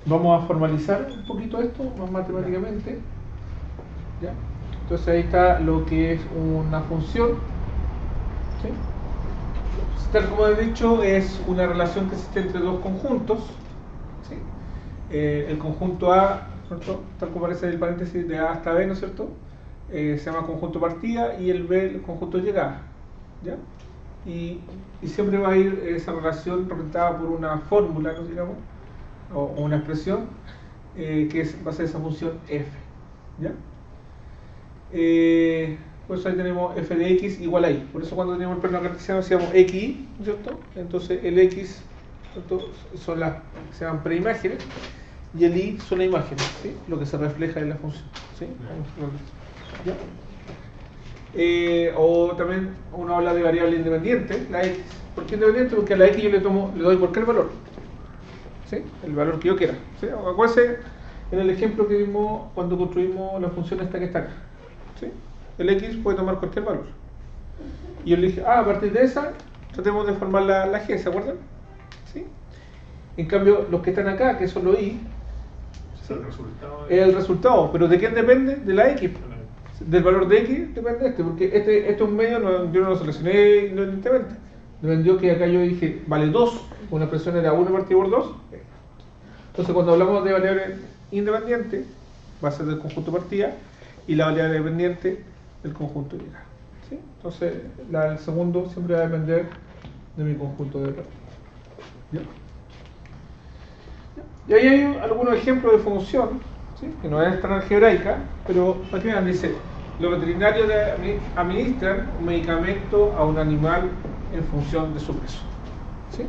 Vamos a formalizar un poquito esto más matemáticamente, ¿ya? Entonces ahí está lo que es una función, ¿sí? Tal como he dicho, es una relación que existe entre dos conjuntos, ¿sí? El conjunto A, ¿cierto? Tal como aparece en el paréntesis de A hasta B, ¿no es cierto? Se llama conjunto partida, y el B el conjunto llegada, ¿ya? Y siempre va a ir esa relación representada por una fórmula, ¿no? Digamos, o una expresión va a ser esa función f, ¿ya? Por eso ahí tenemos f de x igual a y. Por eso cuando tenemos el plano cartesiano decíamos xy, ¿no es cierto? Entonces el x, ¿cierto? Son las que se llaman preimágenes, y el y son las imágenes, ¿sí? Lo que se refleja en la función, ¿sí? ¿Ya? O también uno habla de variable independiente, la x. ¿Por qué independiente? Porque a la x yo le doy cualquier valor, ¿sí? El valor que yo quiera, ¿sí? Acuérdense en el ejemplo que vimos cuando construimos la función esta que está acá, ¿sí? El x puede tomar cualquier valor, y yo le dije, a partir de esa tratemos de formar la g, ¿se acuerdan? ¿Sí? En cambio, los que están acá, que son los y, ¿sí? Es el resultado, pero ¿de quién depende? De la x. Del valor de x depende porque este es un medio, yo no lo seleccioné independientemente. Dependió que acá yo dije vale 2, una expresión era 1 partido por 2. Entonces cuando hablamos de variable independiente, va a ser del conjunto partida, y la variable dependiente del conjunto llegada, ¿sí? Entonces el segundo siempre va a depender de mi conjunto de partida, ¿ya? Y ahí hay algunos ejemplos de función, ¿sí? Que no es tan algebraica, pero aquí vean, dice: los veterinarios administran un medicamento a un animal en función de su peso, ¿sí?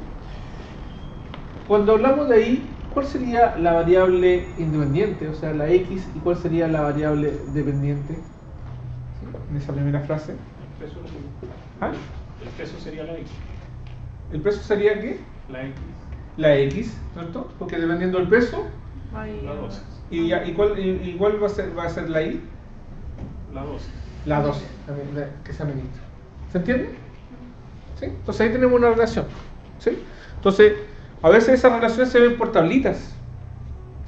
Cuando hablamos de ahí, ¿cuál sería la variable independiente? O sea, la x, ¿y cuál sería la variable dependiente? ¿Sí? En esa primera frase. El peso, ¿Ah? el peso sería la x. ¿El peso sería qué? La x. La x, ¿cierto? Porque dependiendo del peso. La dosis. ¿Y cuál va a ser la y? La dosis. La dosis que se administra. ¿Se entiende? ¿Sí? Entonces ahí tenemos una relación, ¿sí? Entonces, a veces esas relaciones se ven por tablitas,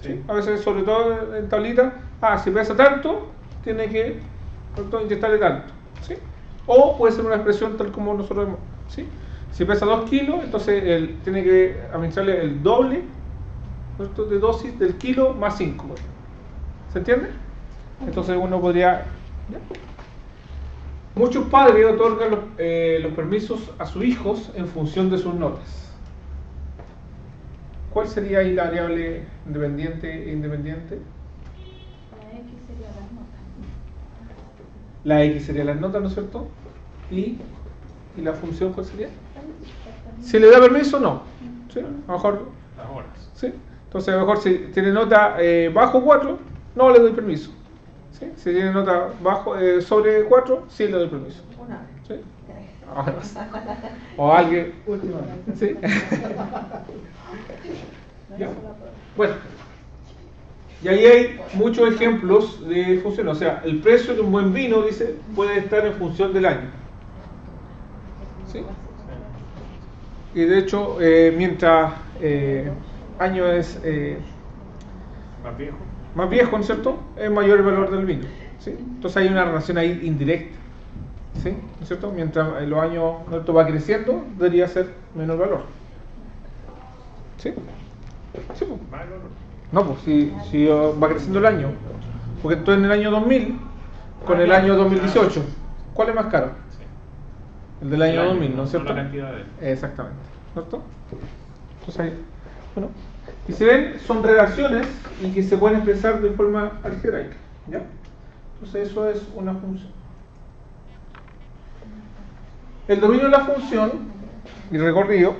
¿sí? A veces, sobre todo en tablitas, si pesa tanto, tiene que, ¿cierto?, inyectarle tanto, ¿sí? O puede ser una expresión tal como nosotros vemos, ¿sí? Si pesa 2 kilos, entonces él tiene que administrarle el doble, ¿cierto?, de dosis del kilo más 5. ¿Se entiende? Entonces uno podría... ¿ya? Muchos padres otorgan los permisos a sus hijos en función de sus notas. ¿Cuál sería ahí la variable independiente e independiente? La X sería las notas. La X sería las notas, ¿no es cierto? ¿Y la función cuál sería? Si le da permiso, no. ¿Sí? A lo mejor... Las horas. ¿Sí? Entonces a lo mejor si tiene nota bajo 4, no le doy permiso. ¿Sí? Si tiene nota sobre 4, sí le doy permiso. Una. ¿Sí? O alguien últimamente. ¿Sí? ¿Ya? Bueno, y ahí hay muchos ejemplos de función. O sea, el precio de un buen vino, dice, puede estar en función del año. ¿Sí? Y de hecho, mientras año es más viejo, ¿no es cierto?, es mayor el valor del vino, ¿sí? Entonces hay una relación ahí indirecta, ¿sí? ¿No es cierto? Mientras los años, ¿no?, va creciendo, debería ser menor valor, ¿sí? ¿Sí, pues? No, pues si va creciendo el año, porque tú en el año 2000 con el año 2018, ¿cuál es más caro? El del año 2000, ¿no es cierto? La cantidad de... Exactamente, ¿cierto? Entonces ahí, bueno, y si ven, son relaciones y que se pueden expresar de forma algebraica, ¿ya? Entonces eso es una función. El dominio de la función y recorrido,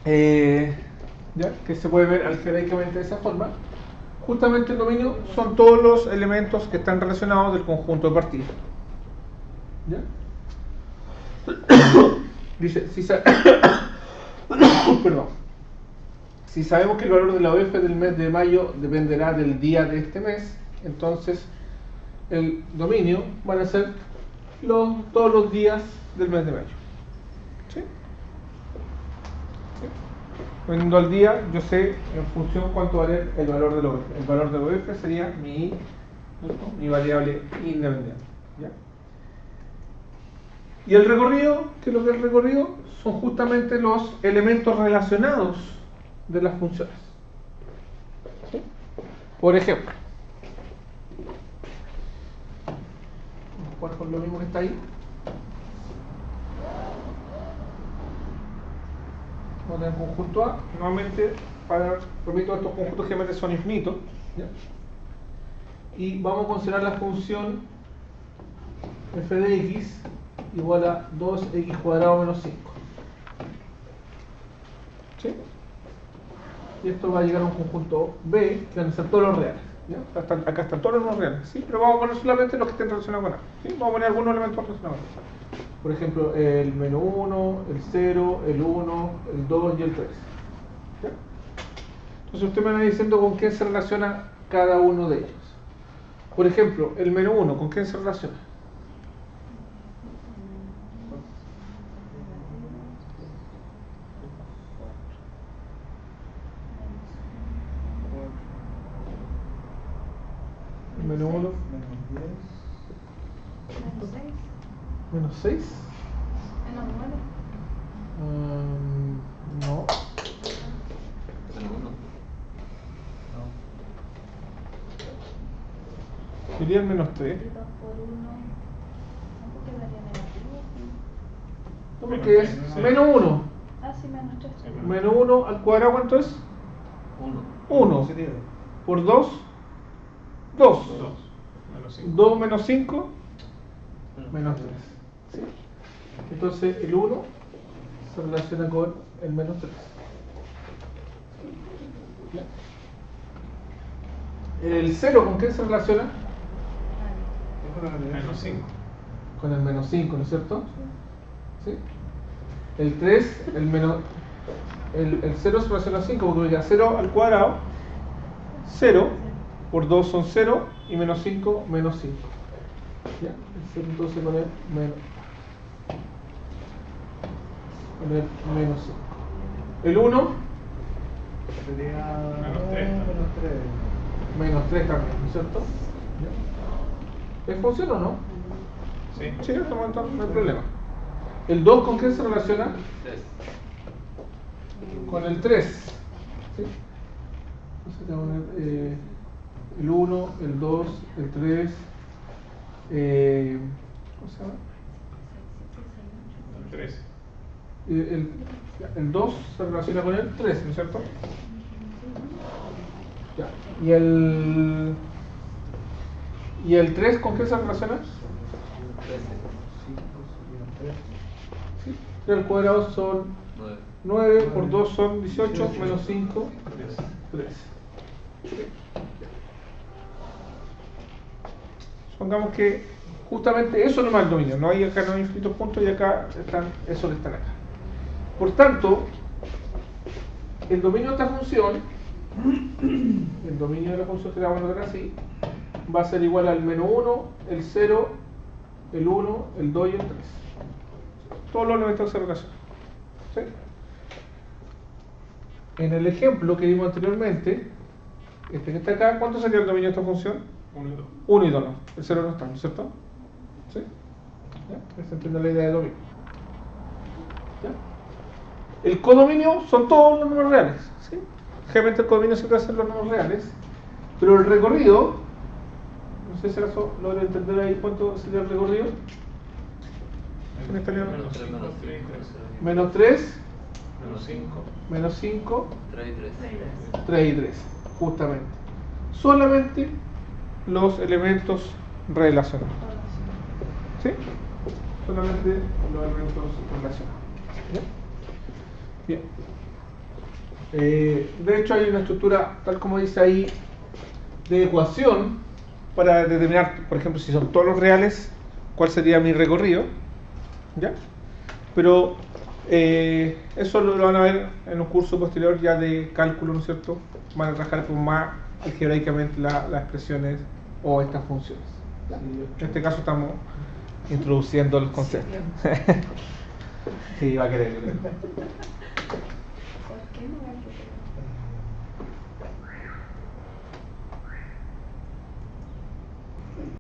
¿ya?, que se puede ver algebraicamente de esa forma. Justamente el dominio son todos los elementos que están relacionados del conjunto de partida, ¿ya? Dice, perdón. Si sabemos que el valor de la OF del mes de mayo dependerá del día de este mes, entonces el dominio van a ser todos los días del mes de mayo. ¿Sí? ¿Sí? Vendiendo al día, yo sé en función cuánto vale el valor del OF. El valor del OF sería mi variable independiente. ¿Ya? Y el recorrido, ¿qué es lo que es el recorrido? Son justamente los elementos relacionados de las funciones. ¿Sí? Por ejemplo, vamos a jugar con lo mismo que está ahí. Vamos a tener conjunto A. Nuevamente, repito, estos conjuntos geométricos son infinitos. ¿Ya? Y vamos a considerar la función f de x igual a 2x cuadrado menos 5. ¿Sí? Y esto va a llegar a un conjunto B, que van a ser todos los reales. ¿Ya? Acá están todos los números reales, ¿sí? Pero vamos a poner solamente los que estén relacionados con A. ¿Sí? Vamos a poner algunos elementos relacionados. Por ejemplo, el menos 1, el 0, el 1, el 2 y el 3. ¿Ya? Entonces usted me va diciendo con qué se relaciona cada uno de ellos. Por ejemplo, el menos 1, ¿con qué se relaciona? El menos 1. Menos 6. Menos 6. Menos 9. No. Sería el menos 3. 2 por 1. Tampoco quedaría negativo. No, porque es menos 1. Ah, sí, menos 3. Menos 1 al cuadrado, ¿cuánto es? 1. Por 2, 2. 2 menos 5, menos 3. ¿Sí? Entonces el 1 se relaciona con el menos 3. El 0, ¿con qué se relaciona? Menos 5. Con el menos 5, ¿no es cierto? ¿Sí? El 3, el 0 se relaciona a 5, porque ya 0 al cuadrado, 0, por 2 son 0, y menos 5, menos 5. ¿Ya? El 0 entonces con el menos 5. El 1 sería Menos 3. menos 3 también, ¿no es cierto? ¿Ya? ¿Es función o no? Sí. Sí, en este momento no hay problema. ¿El 2 con qué se relaciona? 3. Con el 3. ¿Sí? Entonces tenemos el 1, el 2, el 3. ¿Cómo se llama? El 13. El 2 se relaciona con el 3, ¿no es cierto? Ya. ¿Y el 3 con qué se relaciona? 13. ¿Sí? El cuadrado son 9. 9, por 2 son 18, menos 5, 13. Supongamos que justamente eso no es el dominio, no hay acá no hay infinitos puntos y acá están esos que están acá. Por tanto, el dominio de esta función, el dominio de la función que la vamos a notar así, va a ser igual al menos 1, el 0, el 1, el 2 y el 3. Todos los elementos se relacionan. ¿Sí? En el ejemplo que vimos anteriormente, este que está acá, ¿cuánto sería el dominio de esta función? 1 y 2. 1 y 2 no, el 0 no está, ¿no es cierto? ¿Sí? ¿Ya? Se entiende la idea de dominio. ¿Ya? El codominio son todos los números reales. ¿Sí? Generalmente el codominio siempre va a ser los números reales, pero el recorrido, no sé si acaso logro entender ahí cuánto sería el recorrido. En italiano. Menos 3, menos 3. Menos 3, Menos 5. menos 5, 3 y 3. 3 y 3, justamente. Solamente los elementos relacionados. ¿Sí? Solamente los elementos relacionados. ¿Bien? Bien. De hecho hay una estructura, tal como dice ahí, de ecuación para determinar, por ejemplo, si son todos los reales, cuál sería mi recorrido. ¿Ya? Pero eso lo van a ver en un curso posterior ya de cálculo, ¿no es cierto? Van a trabajar con más algebraicamente las expresiones o estas funciones. ¿Ya? En este caso estamos introduciendo los conceptos. Sí, va a querer. ¿Por qué no?